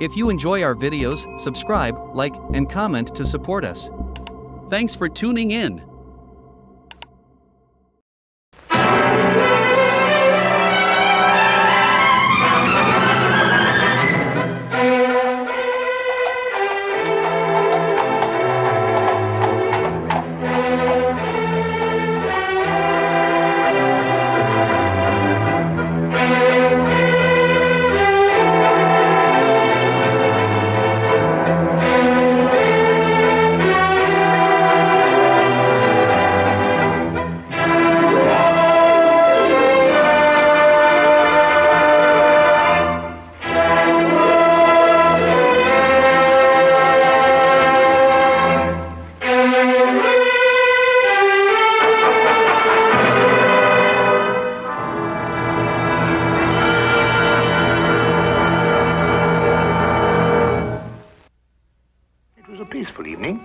If you enjoy our videos, subscribe, like, and comment to support us. Thanks for tuning in. Peaceful evening.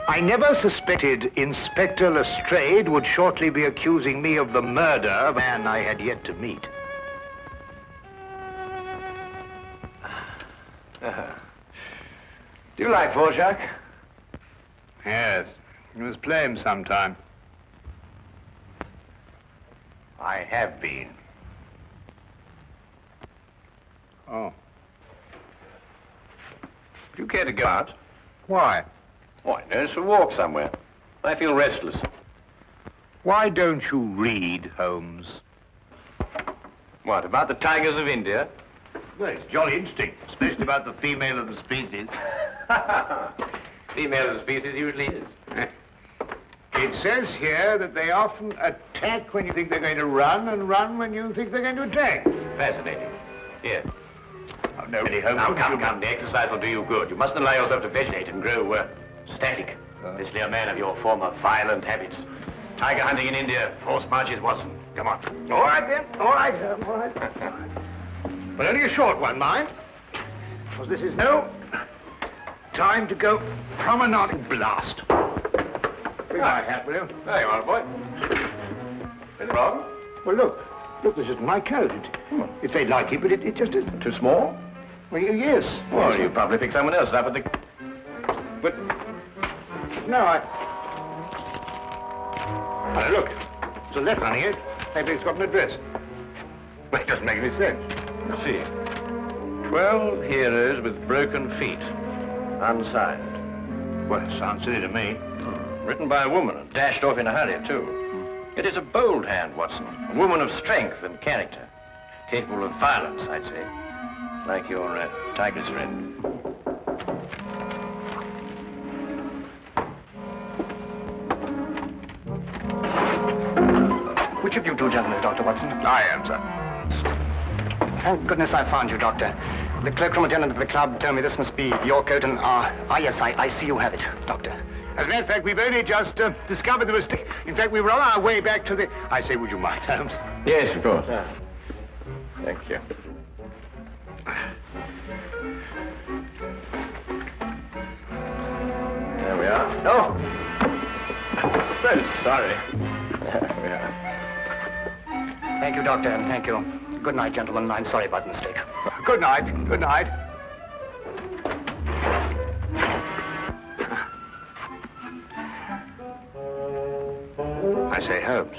I never suspected Inspector Lestrade would shortly be accusing me of the murder of a man I had yet to meet. Do you like Dvorak? Yes, you must play him sometime. I have been. Oh. Do you care to go out? Why? Why, there's a walk somewhere. I feel restless. Why don't you read, Holmes? What, about the tigers of India? Well, it's jolly interesting, especially about the female of the species. Female of the species usually is. It says here that they often attack when you think they're going to run, and run when you think they're going to attack. Fascinating. Here. Oh, no, really, Holmes. Now, come. The exercise will do you good. You mustn't allow yourself to vegetate and grow static. Especially a man of your former violent habits. Tiger hunting in India, horse marches, Watson. Come on. All right, then. All right, Holmes. All right. But only a short one, mind. Because this is no time to go promenading. Blast. Bring my hat, will you? There you are, boy. Anything wrong? Well, look. Look, this isn't my coat. It's very like it, but it just isn't. Too small? Well, yes. Well, you probably picked someone else up at the... But... No, Well, look. There's a letter on here. Maybe it's got an address. Well, it doesn't make any sense. Let's see. 12 heroes with broken feet. Unsigned. Well, it sounds silly to me. Written by a woman and dashed off in a hurry, too. It is a bold hand, Watson. A woman of strength and character. Capable of violence, I'd say. Like your tiger's friend. Which of you two gentlemen is Dr. Watson? I am, sir. Thank goodness I found you, Doctor. The cloakroom attendant of the club told me this must be your coat and, yes, I see you have it, Doctor. As a matter of fact, we've only just discovered the mistake. In fact, we were on our way back to the... I say, would you mind, Holmes? Yes, of course. Thank you. There we are. Oh! So sorry. There we are. Thank you, Doctor, and thank you. Good night, gentlemen. I'm sorry about the mistake. Good night. Good night. I say, Holmes.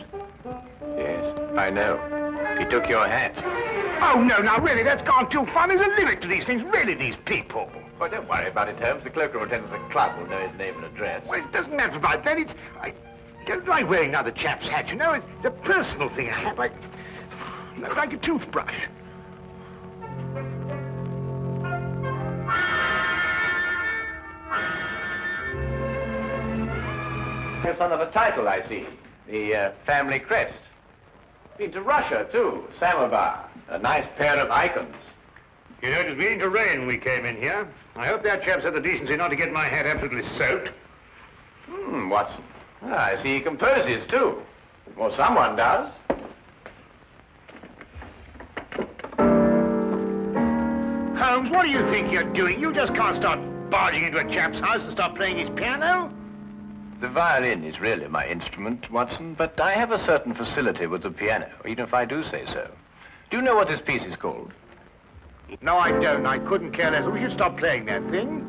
Yes, I know. He took your hat. Oh, no, now, really, that's gone too far. There's a limit to these things. Really, these people. Well, don't worry about it, Holmes. The cloakroom attendant of the club will know his name and address. Well, it doesn't matter about that. It's... I don't like wearing another chap's hat, you know. It's a personal thing. A hat like a toothbrush. You're son of a title, I see. The family crest. Been to Russia, too. Samovar. A nice pair of icons. You know, it was beginning to rain when we came in here. I hope that chap's had the decency not to get my hat absolutely soaked. Watson. I see he composes, too. Well, someone does. Holmes, what do you think you're doing? You just can't start barging into a chap's house and start playing his piano. The violin is really my instrument, Watson, but I have a certain facility with the piano, even if I do say so. Do you know what this piece is called? No, I don't. I couldn't care less. We should stop playing that thing.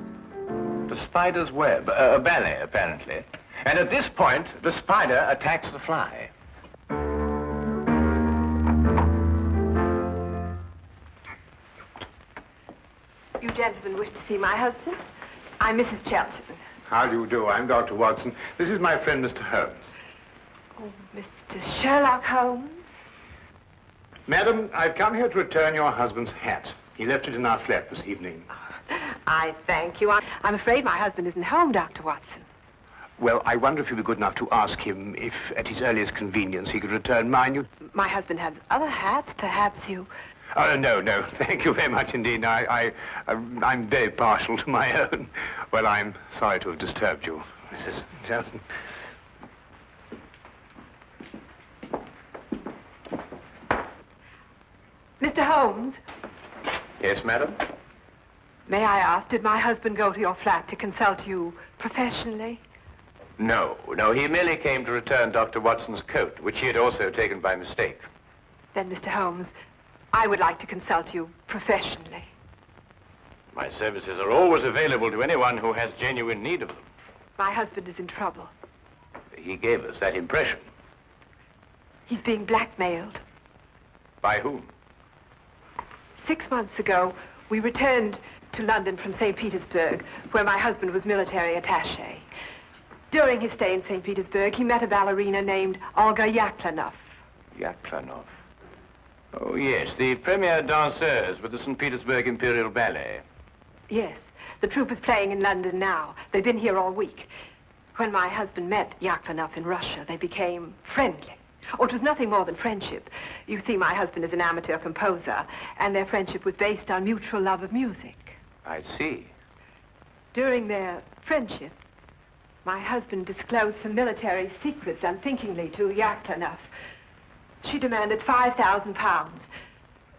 The spider's web, a ballet, apparently. And at this point, the spider attacks the fly. You gentlemen wish to see my husband? I'm Mrs. Chelton. How do you do? I'm Dr. Watson. This is my friend, Mr. Holmes. Oh, Mr. Sherlock Holmes? Madam, I've come here to return your husband's hat. He left it in our flat this evening. I thank you. I'm afraid my husband isn't home, Dr. Watson. Well, I wonder if you'd be good enough to ask him if, at his earliest convenience, he could return mine. My husband has other hats. Perhaps you... Oh, no. Thank you very much indeed. I'm very partial to my own. Well, I'm sorry to have disturbed you, Mrs. Johnson. Mr. Holmes? Yes, madam? May I ask, did my husband go to your flat to consult you professionally? No. He merely came to return Dr. Watson's coat, which he had also taken by mistake. Then, Mr. Holmes, I would like to consult you professionally. My services are always available to anyone who has genuine need of them. My husband is in trouble. He gave us that impression. He's being blackmailed. By whom? 6 months ago, we returned to London from St. Petersburg, where my husband was military attaché. During his stay in St. Petersburg, he met a ballerina named Olga Yaklanoff. Yaklanoff? Oh, yes, the premier danseuse with the St. Petersburg Imperial Ballet. Yes, the troupe is playing in London now. They've been here all week. When my husband met Yaklanoff in Russia, they became friendly. Oh, it was nothing more than friendship. You see, my husband is an amateur composer, and their friendship was based on mutual love of music. I see. During their friendship, my husband disclosed some military secrets unthinkingly to Yaklanoff. She demanded £5,000,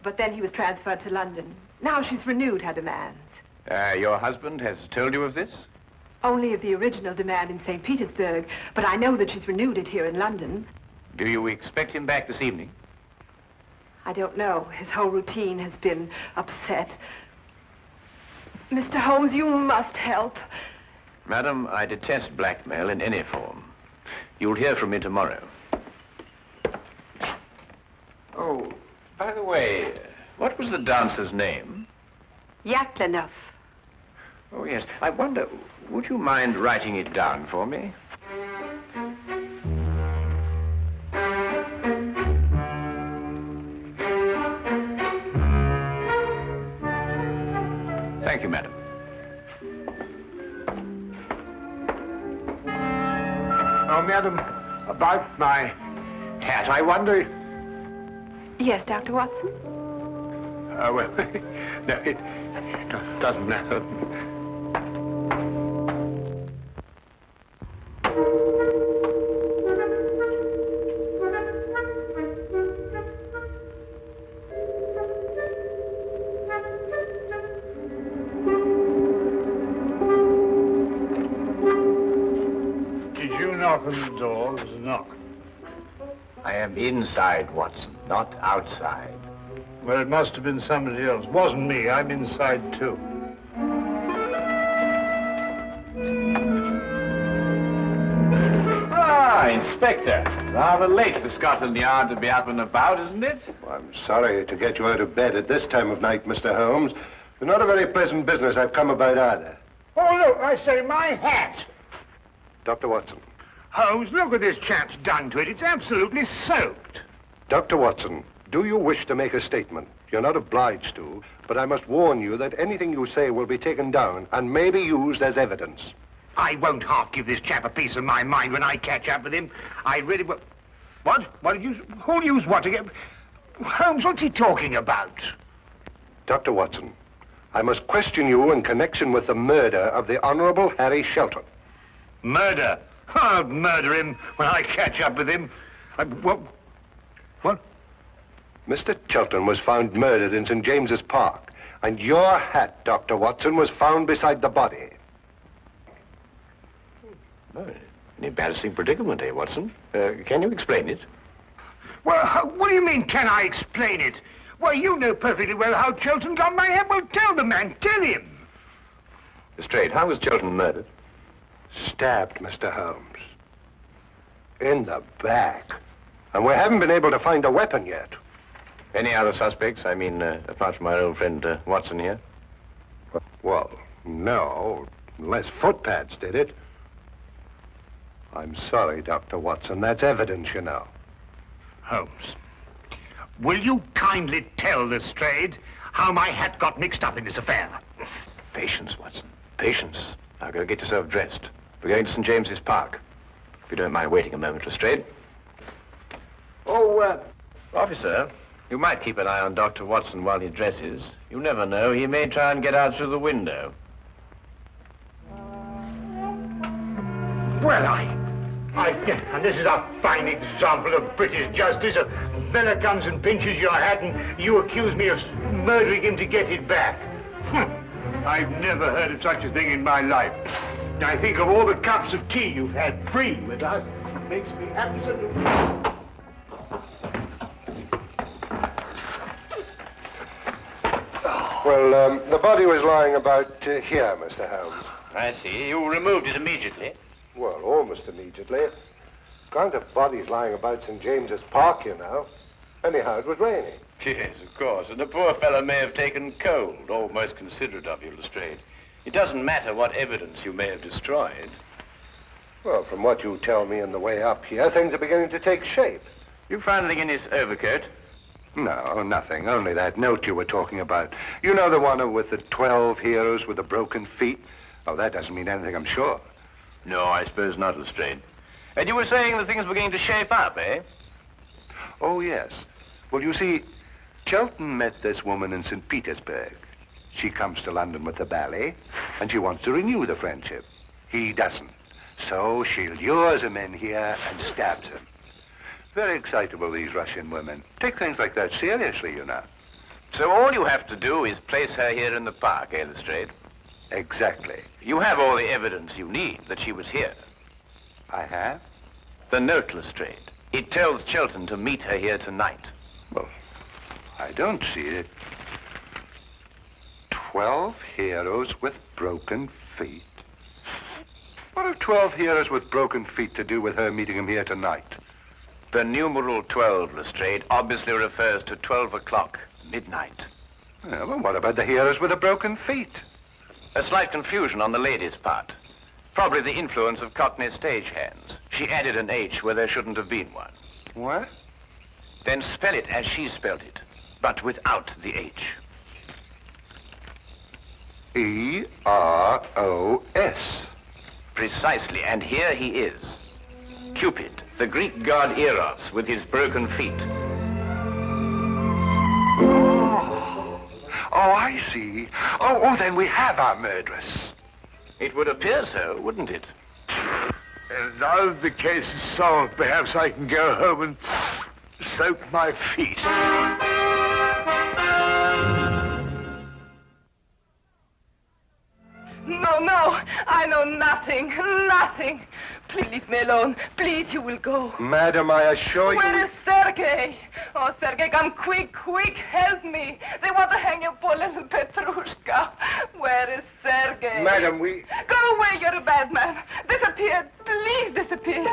but then he was transferred to London. Now she's renewed her demands. Your husband has told you of this? Only of the original demand in St. Petersburg, but I know that she's renewed it here in London. Do you expect him back this evening? I don't know. His whole routine has been upset. Mr. Holmes, you must help. Madam, I detest blackmail in any form. You'll hear from me tomorrow. Oh, by the way, what was the dancer's name? Yaklanoff. Oh, yes. I wonder, would you mind writing it down for me? Thank you, madam. Oh, madam, about my hat, I wonder... Yes, Dr. Watson? Oh, well, no, it doesn't matter. Did you knock on the door? There was a knock. I am inside, Watson, not outside. Well, it must have been somebody else. Wasn't me. I'm inside, too. Ah, Inspector. Rather late for Scotland Yard to be up and about, isn't it? Well, I'm sorry to get you out of bed at this time of night, Mr. Holmes. It's not a very pleasant business I've come about either. Oh, look, I say, my hat. Dr. Watson. Holmes, look what this chap's done to it. It's absolutely soaked. Dr. Watson, do you wish to make a statement? You're not obliged to, but I must warn you that anything you say will be taken down and may be used as evidence. I won't half give this chap a piece of my mind when I catch up with him. I really will. What? What did you... Who'll use what to get... Holmes, what's he talking about? Dr. Watson, I must question you in connection with the murder of the Honorable Harry Shelton. Murder? I'll murder him when I catch up with him. What? Mr. Shelton was found murdered in St. James's Park, and your hat, Dr. Watson, was found beside the body. Oh, an embarrassing predicament, eh, Watson? Can you explain it? Well, what do you mean, can I explain it? Why, you know perfectly well how Chelton got my head. Well, tell the man. Tell him. Lestrade, how was Chelton murdered? Stabbed, Mr. Holmes. In the back. And we haven't been able to find a weapon yet. Any other suspects? I mean, apart from our old friend Watson here? Well, no, unless footpads did it. I'm sorry, Dr. Watson. That's evidence, you know. Holmes, will you kindly tell Lestrade how my hat got mixed up in this affair? Patience, Watson. Patience. Now go get yourself dressed. We're going to St. James's Park. If you don't mind waiting a moment, Lestrade. Oh, officer, you might keep an eye on Dr. Watson while he dresses. You never know. He may try and get out through the window. Well, and this is a fine example of British justice. A fella comes and pinches your hat and you accuse me of murdering him to get it back. I've never heard of such a thing in my life. I think of all the cups of tea you've had free with us. It makes me absolutely... Well, the body was lying about here, Mr. Holmes. I see. You removed it immediately. Well, almost immediately. Can't have bodies lying about St. James's Park, you know. Anyhow, it was raining. Yes, of course. And the poor fellow may have taken cold. Oh, most considerate of you, Lestrade. It doesn't matter what evidence you may have destroyed. Well, from what you tell me on the way up here, things are beginning to take shape. You found anything in his overcoat? No, nothing. Only that note you were talking about. You know the one with the 12 heroes with the broken feet? Oh, that doesn't mean anything, I'm sure. No, I suppose not, Lestrade. And you were saying that things were beginning to shape up, eh? Oh, yes. Well, you see, Chelton met this woman in St. Petersburg. She comes to London with the ballet, and she wants to renew the friendship. He doesn't. So she lures him in here and stabs him. Very excitable, these Russian women. Take things like that seriously, you know. So all you have to do is place her here in the park, eh, Lestrade? Exactly. You have all the evidence you need that she was here. I have? The note, Lestrade. It tells Chelton to meet her here tonight. Well, I don't see it. 12 heroes with broken feet. What have 12 heroes with broken feet to do with her meeting him here tonight? The numeral 12, Lestrade, obviously refers to 12 o'clock, midnight. Yeah, well, what about the heroes with the broken feet? A slight confusion on the lady's part. Probably the influence of Cockney stagehands. She added an H where there shouldn't have been one. What? Then spell it as she spelled it, but without the H. E-R-O-S. Precisely, and here he is. Cupid, the Greek god Eros, with his broken feet. Oh, I see. Oh, then we have our murderess. It would appear so, wouldn't it? And now that the case is solved, perhaps I can go home and soak my feet. No, I know nothing. Please leave me alone. Please, you will go. Madam, I assure you... Where is Sergei? Oh, Sergei, come quick, help me. They want to hang your poor little Petrushka. Where is Sergei? Madam, we... Go away, you're a bad man. Disappear, please disappear.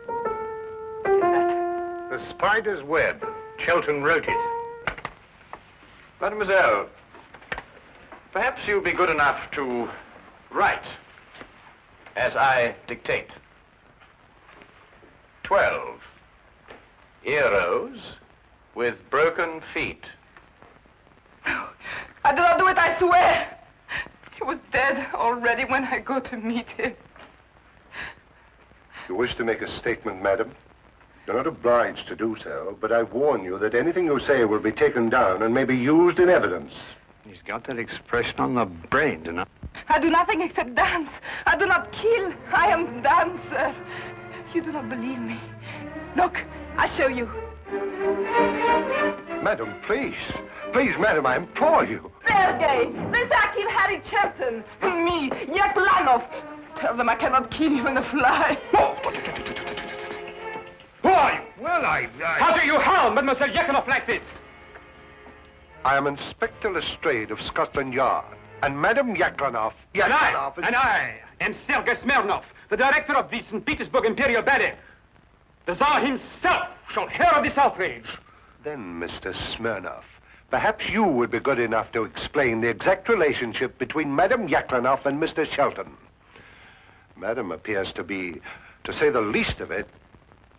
What is that? The spider's web. Chelton wrote it. Mademoiselle, perhaps you'll be good enough to write as I dictate. 12 heroes with broken feet. I do not do it, I swear. He was dead already when I go to meet him. You wish to make a statement, madam? You're not obliged to do so, but I warn you that anything you say will be taken down and may be used in evidence. He's got that expression on the brain, you know. I do nothing except dance. I do not kill. I am dancer. You do not believe me. Look, I show you. Madam, please. Please, madam, I implore you. Sergei, this I kill Harry Chelton. Me, Yaklanov. Tell them I cannot kill even a fly. Who are you? Well, How do you harm Mademoiselle Yakhanov like this? I am Inspector Lestrade of Scotland Yard, and Madame Yaklanoff... And I am Sergei Smirnov, the director of the St. Petersburg Imperial Ballet. The Tsar himself shall hear of this outrage. Then, Mr. Smirnov, perhaps you would be good enough to explain the exact relationship between Madame Yaklanoff and Mr. Shelton. Madame appears to be, to say the least of it,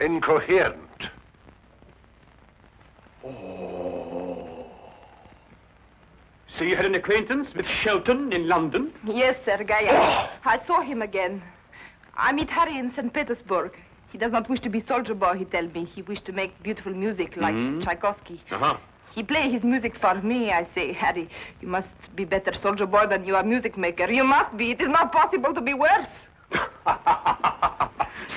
incoherent. So you had an acquaintance with Shelton in London? Yes, Sergei. I saw him again. I meet Harry in St. Petersburg. He does not wish to be soldier boy, he tells me. He wished to make beautiful music like Tchaikovsky. He play his music for me. I say, Harry, you must be better soldier boy than you are music maker. You must be. It is not possible to be worse.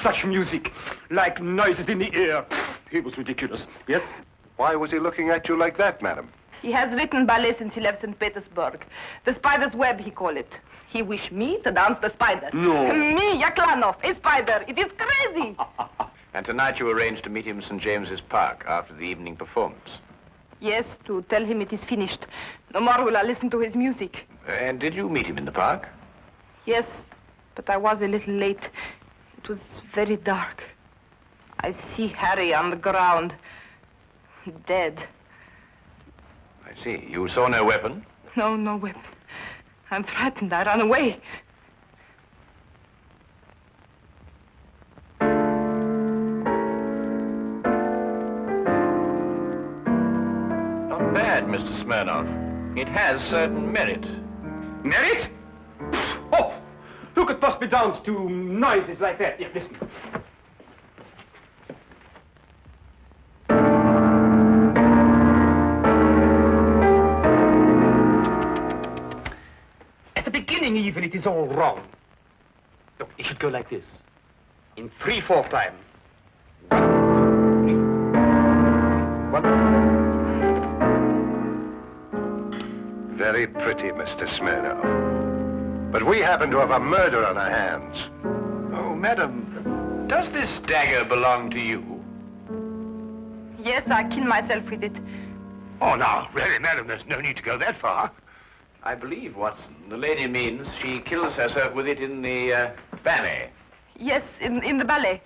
Such music, like noises in the air. He was ridiculous. Yes? Why was he looking at you like that, madam? He has written ballet since he left St. Petersburg. The spider's web, he call it. He wish me to dance the spider. No. Me, Yaklanov, a spider. It is crazy. And tonight you arranged to meet him in St. James's Park after the evening performance. Yes, to tell him it is finished. No more will I listen to his music. And did you meet him in the park? Yes, but I was a little late. It was very dark. I see Harry on the ground, dead. I see. You saw no weapon? No, no weapon. I'm frightened. I run away. Not bad, Mr. Smirnov. It has certain merit. Merit? Oh, who could possibly dance to noises like that? Yeah, listen. At the beginning even, it is all wrong. Look, it should go like this. In 3/4 time. 1, 2, 3. Very pretty, Mr. Smirnov. But we happen to have a murder on our hands. Oh, madam, does this dagger belong to you? Yes, I kill myself with it. Oh, now, really, madam, there's no need to go that far. I believe, Watson, the lady means she kills herself with it in the ballet. Yes, in the ballet.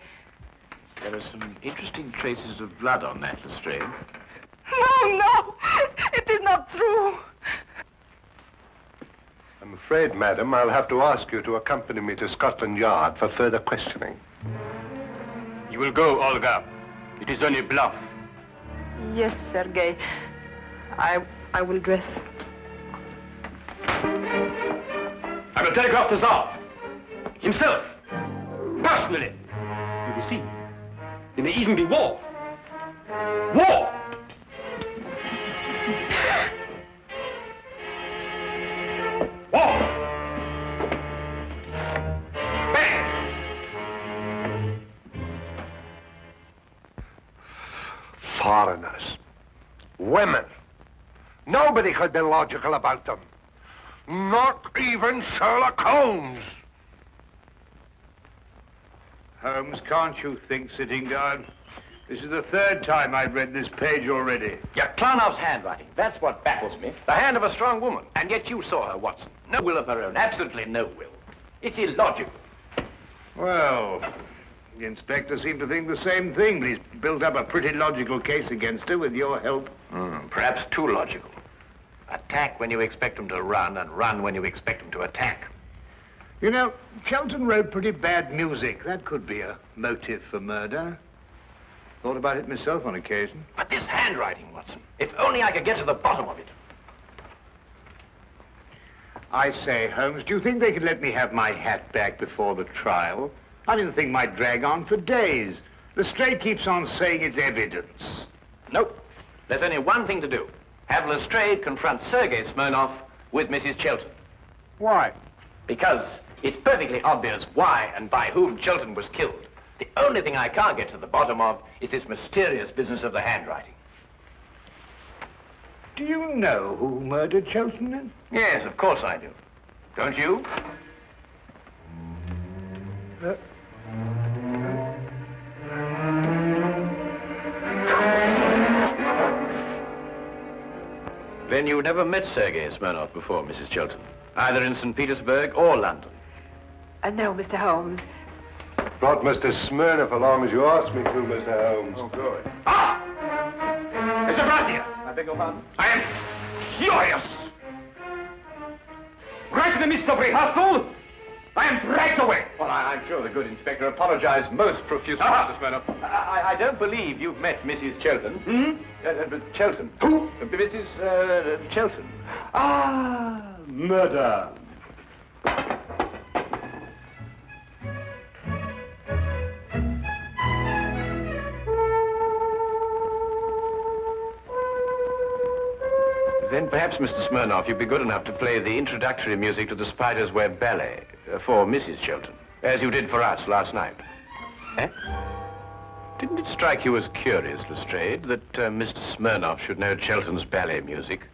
There are some interesting traces of blood on that, Lestrade. No, no, it is not true. I'm afraid, madam, I'll have to ask you to accompany me to Scotland Yard for further questioning. You will go, Olga. It is only bluff. Yes, Sergei. I will dress. I will telegraph the Tsar. Himself. Personally. You will see. There may even be war. War! War! Bang! Foreigners. Women. Nobody could be logical about them. Not even Sherlock Holmes. Holmes, can't you think, sitting down? This is the 3rd time I've read this page already. Yaklanov's handwriting. That's what baffles me. The hand of a strong woman. And yet you saw her, Watson. No will of her own. Absolutely no will. It's illogical. Well, the inspector seemed to think the same thing, but he's built up a pretty logical case against her with your help. Perhaps too logical. Attack when you expect them to run, and run when you expect them to attack. You know, Shelton wrote pretty bad music. That could be a motive for murder. Thought about it myself on occasion. But this handwriting, Watson, if only I could get to the bottom of it. I say, Holmes, do you think they could let me have my hat back before the trial? I mean, the thing might drag on for days. Lestrade keeps on saying it's evidence. Nope. There's only one thing to do. Have Lestrade confront Sergei Smirnov with Mrs. Shelton. Why? Because it's perfectly obvious why and by whom Shelton was killed. The only thing I can't get to the bottom of is this mysterious business of the handwriting. Do you know who murdered Shelton, then? Yes, of course I do. Don't you? Then you never met Sergei Smirnov before, Mrs. Chilton, either in St. Petersburg or London? No, Mr. Holmes. Brought Mr. Smirnov along as you asked me to, Mr. Holmes. Oh, good. Ah! Mr. Brazier! I beg your pardon? I am furious! Right in the midst of rehearsal, I am dragged away. Well, I'm sure the good inspector apologized most profusely, Mr. Smirnov. I don't believe you've met Mrs. Chilton. Chilton. Who? Mrs. Chilton. Ah, murder. Then perhaps, Mr. Smirnov, you'd be good enough to play the introductory music to the Spider's Web Ballet for Mrs. Chilton, as you did for us last night. Eh? Didn't it strike you as curious, Lestrade, that Mr. Smirnov should know Chilton's ballet music,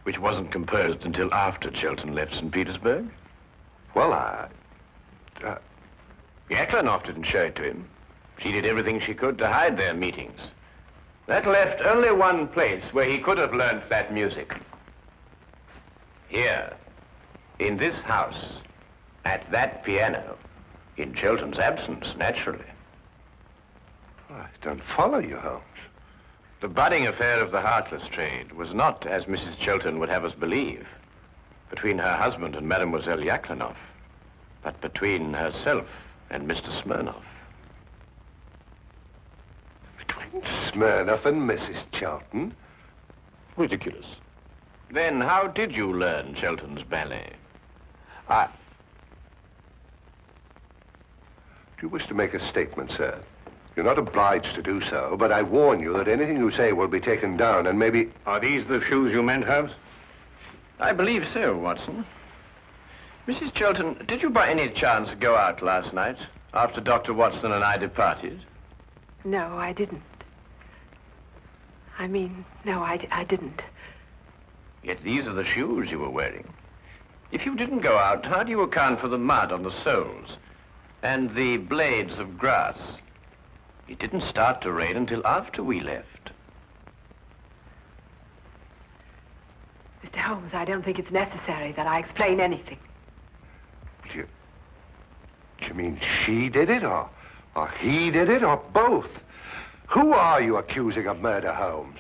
which wasn't composed until after Chilton left St. Petersburg? Well, Yaklanov didn't show it to him. She did everything she could to hide their meetings. That left only one place where he could have learnt that music. Here, in this house, at that piano, in Chilton's absence, naturally. I don't follow you, Holmes. The budding affair of the Heartless trade was not, as Mrs. Chilton would have us believe, between her husband and Mademoiselle Yaklanov, but between herself and Mr. Smirnov. Smirnov and Mrs. Chilton? Ridiculous. Then how did you learn Chilton's ballet? Do you wish to make a statement, sir? You're not obliged to do so, but I warn you that anything you say will be taken down and maybe... Are these the shoes you meant, Holmes? I believe so, Watson. Mrs. Chilton, did you by any chance go out last night after Dr. Watson and I departed? No, I didn't. No, I didn't. Yet these are the shoes you were wearing. If you didn't go out, how do you account for the mud on the soles and the blades of grass? It didn't start to rain until after we left. Mr. Holmes, I don't think it's necessary that I explain anything. You mean she did it, or he did it, or both? Who are you accusing of murder, Holmes?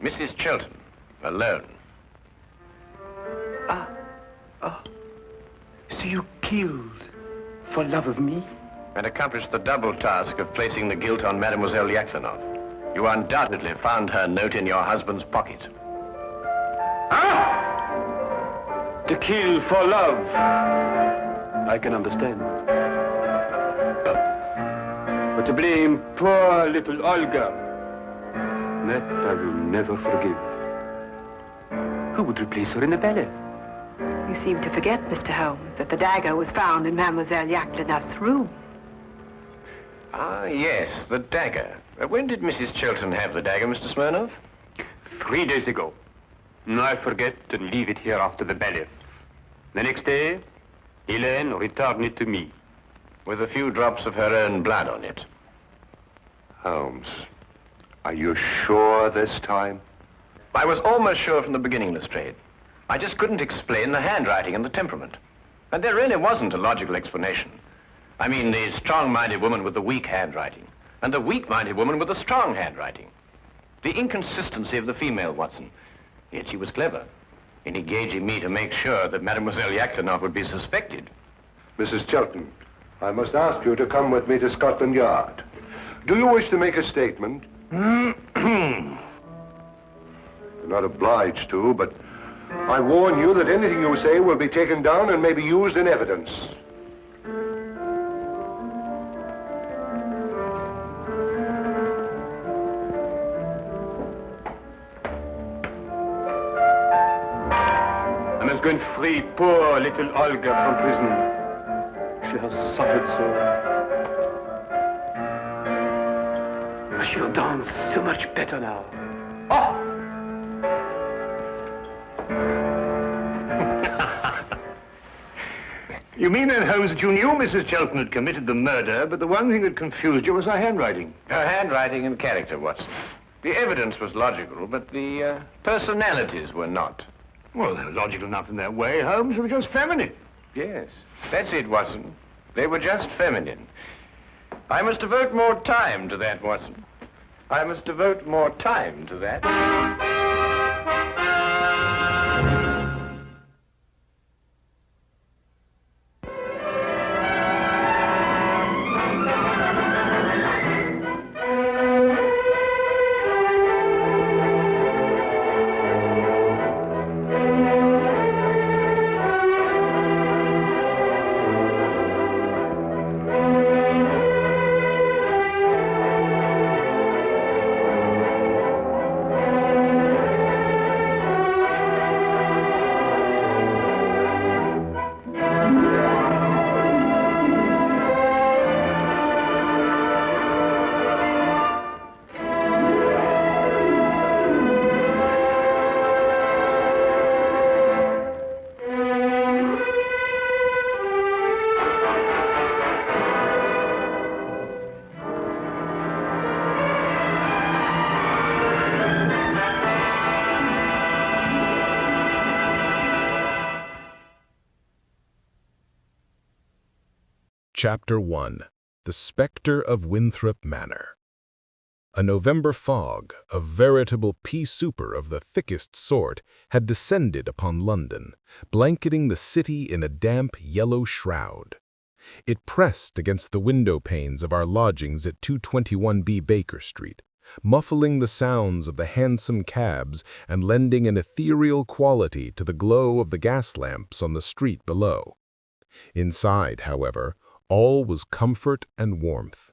Mrs. Chilton, alone. So you killed for love of me? And accomplished the double task of placing the guilt on Mademoiselle Yaklanov. You undoubtedly found her note in your husband's pocket. To kill for love. I can understand. But to blame poor little Olga, that I will never forgive. Who would replace her in the ballet? You seem to forget, Mr. Holmes, that the dagger was found in Mademoiselle Yaklanov's room. Ah, yes, the dagger. When did Mrs. Chilton have the dagger, Mr. Smirnov? 3 days ago. I forget and leave it here after the ballet. The next day, Helene returned it to me. With a few drops of her own blood on it. Holmes, are you sure this time? I was almost sure from the beginning, Lestrade. I just couldn't explain the handwriting and the temperament. And there really wasn't a logical explanation. I mean, the strong-minded woman with the weak handwriting, and the weak-minded woman with the strong handwriting. The inconsistency of the female, Watson. Yet she was clever in engaging me to make sure that Mademoiselle Yaklanov would be suspected. Mrs. Chilton, I must ask you to come with me to Scotland Yard. Do you wish to make a statement? You're not obliged to, but I warn you that anything you say will be taken down and may be used in evidence. I must go and free poor little Olga from prison. She has suffered so. She'll dance so much better now. Oh! You mean then, Holmes, that you knew Mrs. Chilton had committed the murder, but the one thing that confused you was her handwriting? Her handwriting and character, Watson. The evidence was logical, but the personalities were not. Well, they're logical enough in their way, Holmes. They were just feminine. Yes, that's it, Watson. They were just feminine. I must devote more time to that, Watson. I must devote more time to that. Chapter 1. The Spectre of Winthrop Manor. A November fog, a veritable pea-souper of the thickest sort, had descended upon London, blanketing the city in a damp yellow shroud. It pressed against the window panes of our lodgings at 221B Baker Street, muffling the sounds of the hansom cabs and lending an ethereal quality to the glow of the gas lamps on the street below. Inside, however, all was comfort and warmth.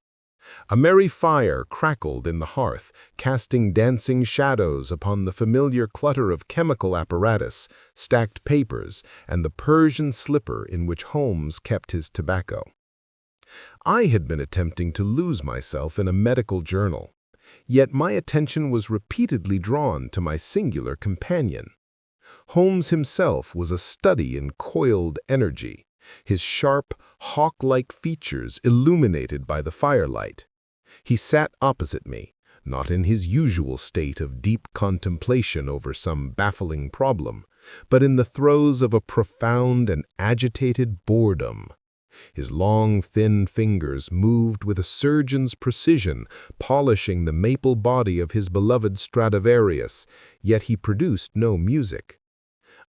A merry fire crackled in the hearth, casting dancing shadows upon the familiar clutter of chemical apparatus, stacked papers, and the Persian slipper in which Holmes kept his tobacco. I had been attempting to lose myself in a medical journal, yet my attention was repeatedly drawn to my singular companion. Holmes himself was a study in coiled energy, his sharp, hawk-like features illuminated by the firelight. He sat opposite me, not in his usual state of deep contemplation over some baffling problem, but in the throes of a profound and agitated boredom. His long, thin fingers moved with a surgeon's precision, polishing the maple body of his beloved Stradivarius, yet he produced no music.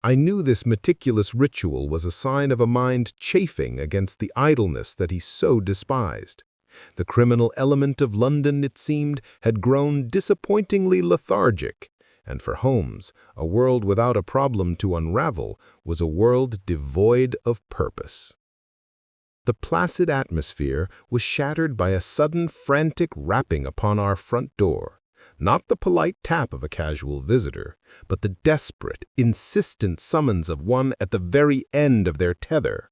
I knew this meticulous ritual was a sign of a mind chafing against the idleness that he so despised. The criminal element of London, it seemed, had grown disappointingly lethargic, and for Holmes, a world without a problem to unravel was a world devoid of purpose. The placid atmosphere was shattered by a sudden frantic rapping upon our front door. Not the polite tap of a casual visitor, but the desperate, insistent summons of one at the very end of their tether.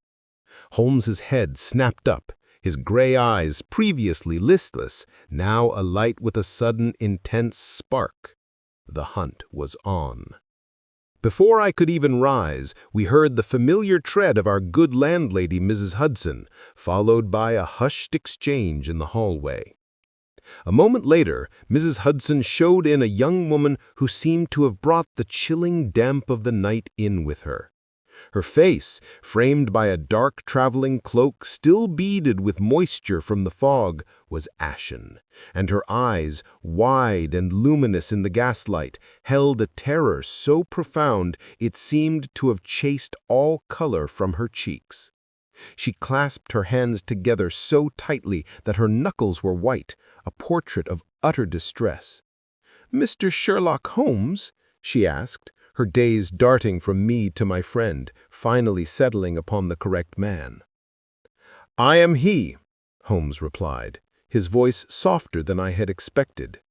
Holmes's head snapped up, his gray eyes, previously listless, now alight with a sudden, intense spark. The hunt was on. Before I could even rise, we heard the familiar tread of our good landlady, Mrs. Hudson, followed by a hushed exchange in the hallway. A moment later, Mrs. Hudson showed in a young woman who seemed to have brought the chilling damp of the night in with her. Her face, framed by a dark traveling cloak still beaded with moisture from the fog, was ashen, and her eyes, wide and luminous in the gaslight, held a terror so profound it seemed to have chased all color from her cheeks. She clasped her hands together so tightly that her knuckles were white, a portrait of utter distress. "Mr. Sherlock Holmes?" she asked, her gaze darting from me to my friend, finally settling upon the correct man. "I am he," Holmes replied, his voice softer than I had expected.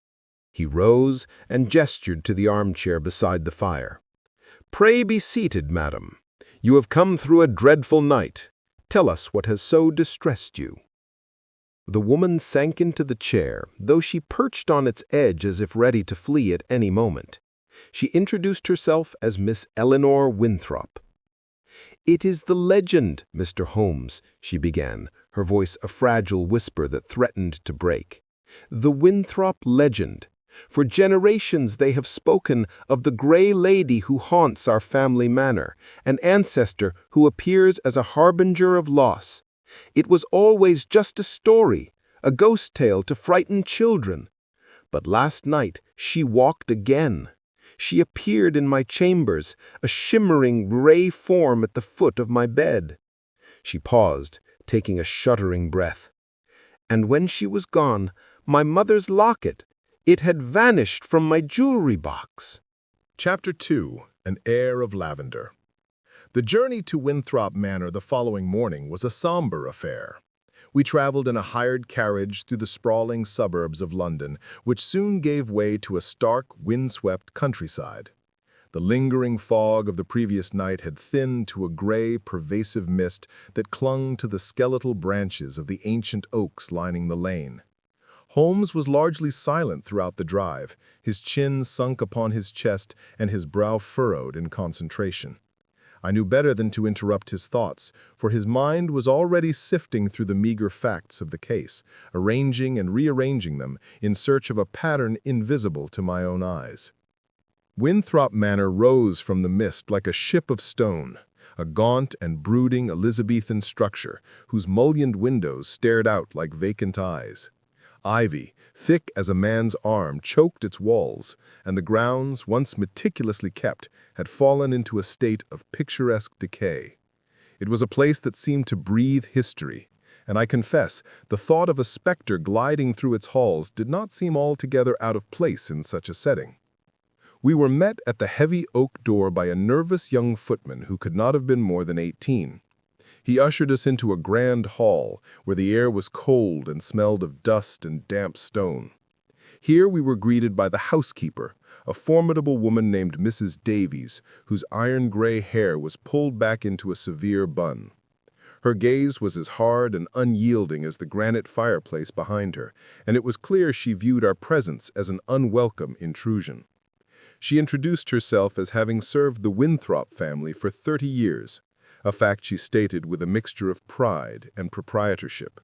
He rose and gestured to the armchair beside the fire. "Pray be seated, madam. You have come through a dreadful night. Tell us what has so distressed you." The woman sank into the chair, though she perched on its edge as if ready to flee at any moment. She introduced herself as Miss Eleanor Winthrop. "It is the legend, Mr. Holmes," she began, her voice a fragile whisper that threatened to break. "The Winthrop legend. For generations they have spoken of the gray lady who haunts our family manor, an ancestor who appears as a harbinger of loss. It was always just a story, a ghost tale to frighten children. But last night she walked again. She appeared in my chambers, a shimmering gray form at the foot of my bed. She paused, taking a shuddering breath. And when she was gone, my mother's locket, it had vanished from my jewelry box. Chapter 2. An Air of Lavender. The journey to Winthrop Manor the following morning was a somber affair. We traveled in a hired carriage through the sprawling suburbs of London, which soon gave way to a stark, windswept countryside. The lingering fog of the previous night had thinned to a gray, pervasive mist that clung to the skeletal branches of the ancient oaks lining the lane. Holmes was largely silent throughout the drive, his chin sunk upon his chest and his brow furrowed in concentration. I knew better than to interrupt his thoughts, for his mind was already sifting through the meager facts of the case, arranging and rearranging them in search of a pattern invisible to my own eyes. Winthrop Manor rose from the mist like a ship of stone, a gaunt and brooding Elizabethan structure whose mullioned windows stared out like vacant eyes. Ivy, thick as a man's arm, choked its walls, and the grounds, once meticulously kept, had fallen into a state of picturesque decay. It was a place that seemed to breathe history, and I confess, the thought of a specter gliding through its halls did not seem altogether out of place in such a setting. We were met at the heavy oak door by a nervous young footman who could not have been more than 18. He ushered us into a grand hall where the air was cold and smelled of dust and damp stone. Here we were greeted by the housekeeper, a formidable woman named Mrs. Davies, whose iron-gray hair was pulled back into a severe bun. Her gaze was as hard and unyielding as the granite fireplace behind her, and it was clear she viewed our presence as an unwelcome intrusion. She introduced herself as having served the Winthrop family for 30 years, a fact she stated with a mixture of pride and proprietorship.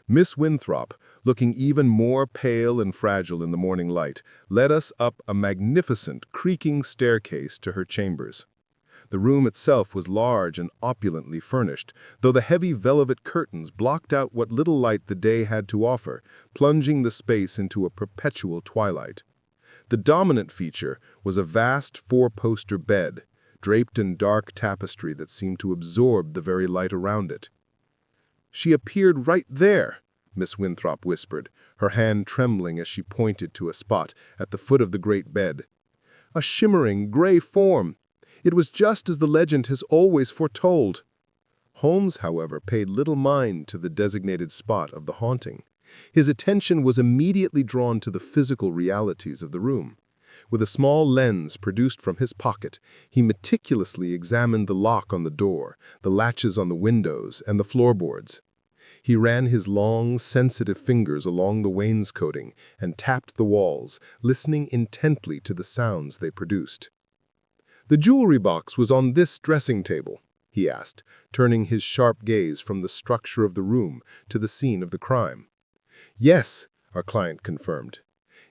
Miss Winthrop, looking even more pale and fragile in the morning light, led us up a magnificent, creaking staircase to her chambers. The room itself was large and opulently furnished, though the heavy velvet curtains blocked out what little light the day had to offer, plunging the space into a perpetual twilight. The dominant feature was a vast four-poster bed, draped in dark tapestry that seemed to absorb the very light around it. "She appeared right there," Miss Winthrop whispered, her hand trembling as she pointed to a spot at the foot of the great bed. "A shimmering, gray form. It was just as the legend has always foretold." Holmes, however, paid little mind to the designated spot of the haunting. His attention was immediately drawn to the physical realities of the room. With a small lens produced from his pocket, he meticulously examined the lock on the door, the latches on the windows, and the floorboards. He ran his long, sensitive fingers along the wainscoting and tapped the walls, listening intently to the sounds they produced. "The jewelry box was on this dressing table," he asked, turning his sharp gaze from the structure of the room to the scene of the crime. "Yes," our client confirmed.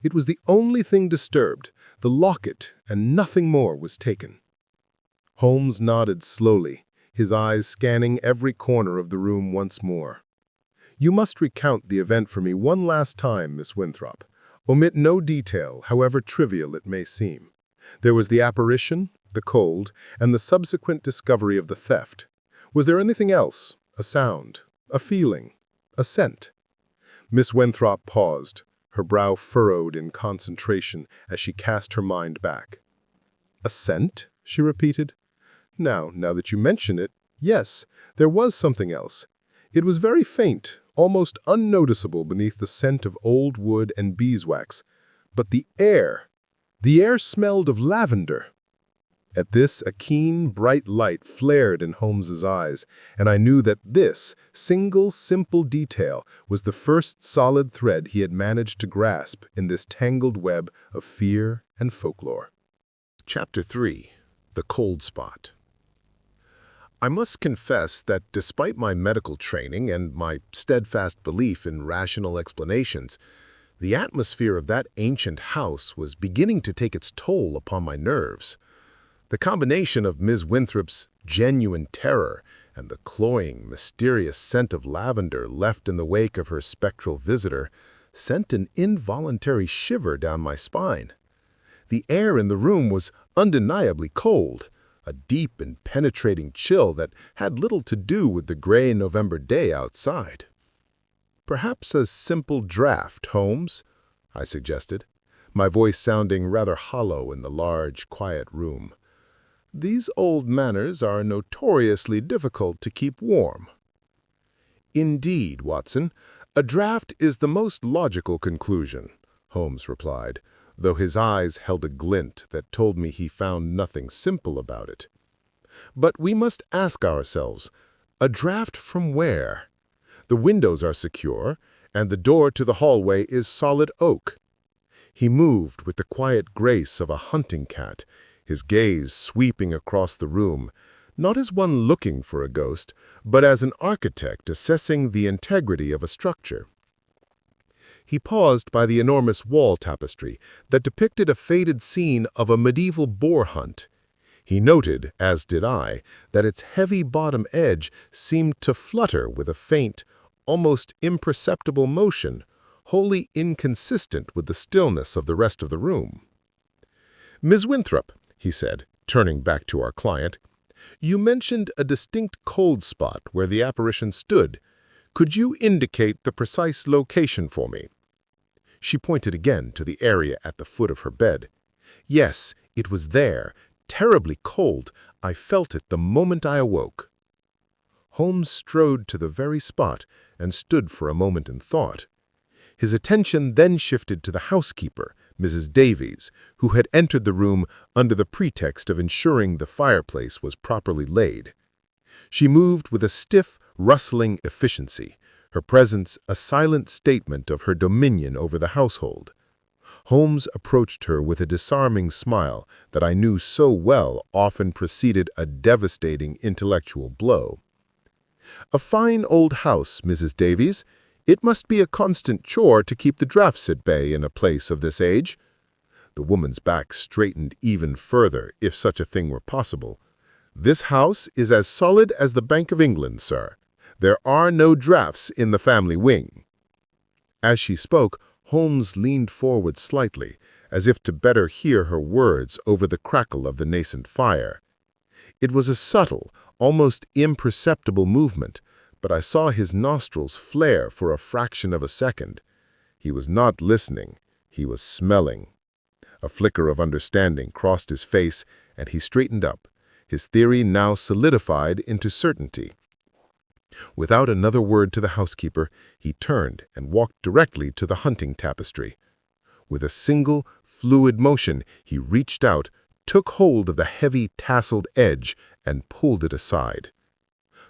"It was the only thing disturbed. The locket and nothing more was taken." Holmes nodded slowly, his eyes scanning every corner of the room once more. "You must recount the event for me one last time, Miss Winthrop. Omit no detail, however trivial it may seem. There was the apparition, the cold, and the subsequent discovery of the theft. Was there anything else? A sound, a feeling, a scent?" Miss Winthrop paused, her brow furrowed in concentration as she cast her mind back. "A scent?" she repeated. Now that you mention it, yes, there was something else. It was very faint, almost unnoticeable beneath the scent of old wood and beeswax. But the air smelled of lavender. At this, a keen, bright light flared in Holmes's eyes, and I knew that this single, simple detail was the first solid thread he had managed to grasp in this tangled web of fear and folklore. Chapter 3. The Cold Spot. I must confess that despite my medical training and my steadfast belief in rational explanations, The atmosphere of that ancient house was beginning to take its toll upon my nerves. The combination of Ms. Winthrop's genuine terror and the cloying, mysterious scent of lavender left in the wake of her spectral visitor sent an involuntary shiver down my spine. The air in the room was undeniably cold, a deep and penetrating chill that had little to do with the gray November day outside. "Perhaps a simple draft, Holmes," I suggested, my voice sounding rather hollow in the large, quiet room. "These old manors are notoriously difficult to keep warm." "Indeed, Watson, a draft is the most logical conclusion," Holmes replied, though his eyes held a glint that told me he found nothing simple about it. "But we must ask ourselves, a draft from where? The windows are secure, and the door to the hallway is solid oak." He moved with the quiet grace of a hunting cat, his gaze sweeping across the room, not as one looking for a ghost, but as an architect assessing the integrity of a structure. He paused by the enormous wall tapestry that depicted a faded scene of a medieval boar hunt. He noted, as did I, that its heavy bottom edge seemed to flutter with a faint, almost imperceptible motion, wholly inconsistent with the stillness of the rest of the room. "Ms. Winthrop," he said, turning back to our client, "you mentioned a distinct cold spot where the apparition stood. Could you indicate the precise location for me?" She pointed again to the area at the foot of her bed. "Yes, it was there, terribly cold. I felt it the moment I awoke." Holmes strode to the very spot and stood for a moment in thought. His attention then shifted to the housekeeper, Mrs. Davies, who had entered the room under the pretext of ensuring the fireplace was properly laid. She moved with a stiff, rustling efficiency, her presence a silent statement of her dominion over the household. Holmes approached her with a disarming smile that I knew so well often preceded a devastating intellectual blow. "A fine old house, Mrs. Davies. It must be a constant chore to keep the draughts at bay in a place of this age." The woman's back straightened even further, if such a thing were possible. "This house is as solid as the Bank of England, sir. There are no drafts in the family wing." As she spoke, Holmes leaned forward slightly, as if to better hear her words over the crackle of the nascent fire. It was a subtle, almost imperceptible movement, but I saw his nostrils flare for a fraction of a second. He was not listening, he was smelling. A flicker of understanding crossed his face, and he straightened up, his theory now solidified into certainty. Without another word to the housekeeper, he turned and walked directly to the hunting tapestry. With a single, fluid motion, he reached out, took hold of the heavy, tasseled edge, and pulled it aside.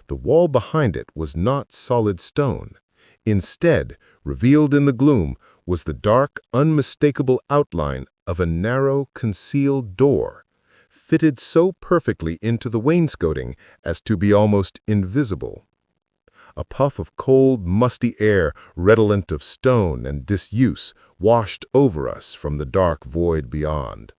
The wall behind it was not solid stone. Instead, revealed in the gloom, was the dark, unmistakable outline of a narrow, concealed door, fitted so perfectly into the wainscoting as to be almost invisible. A puff of cold, musty air, redolent of stone and disuse, washed over us from the dark void beyond.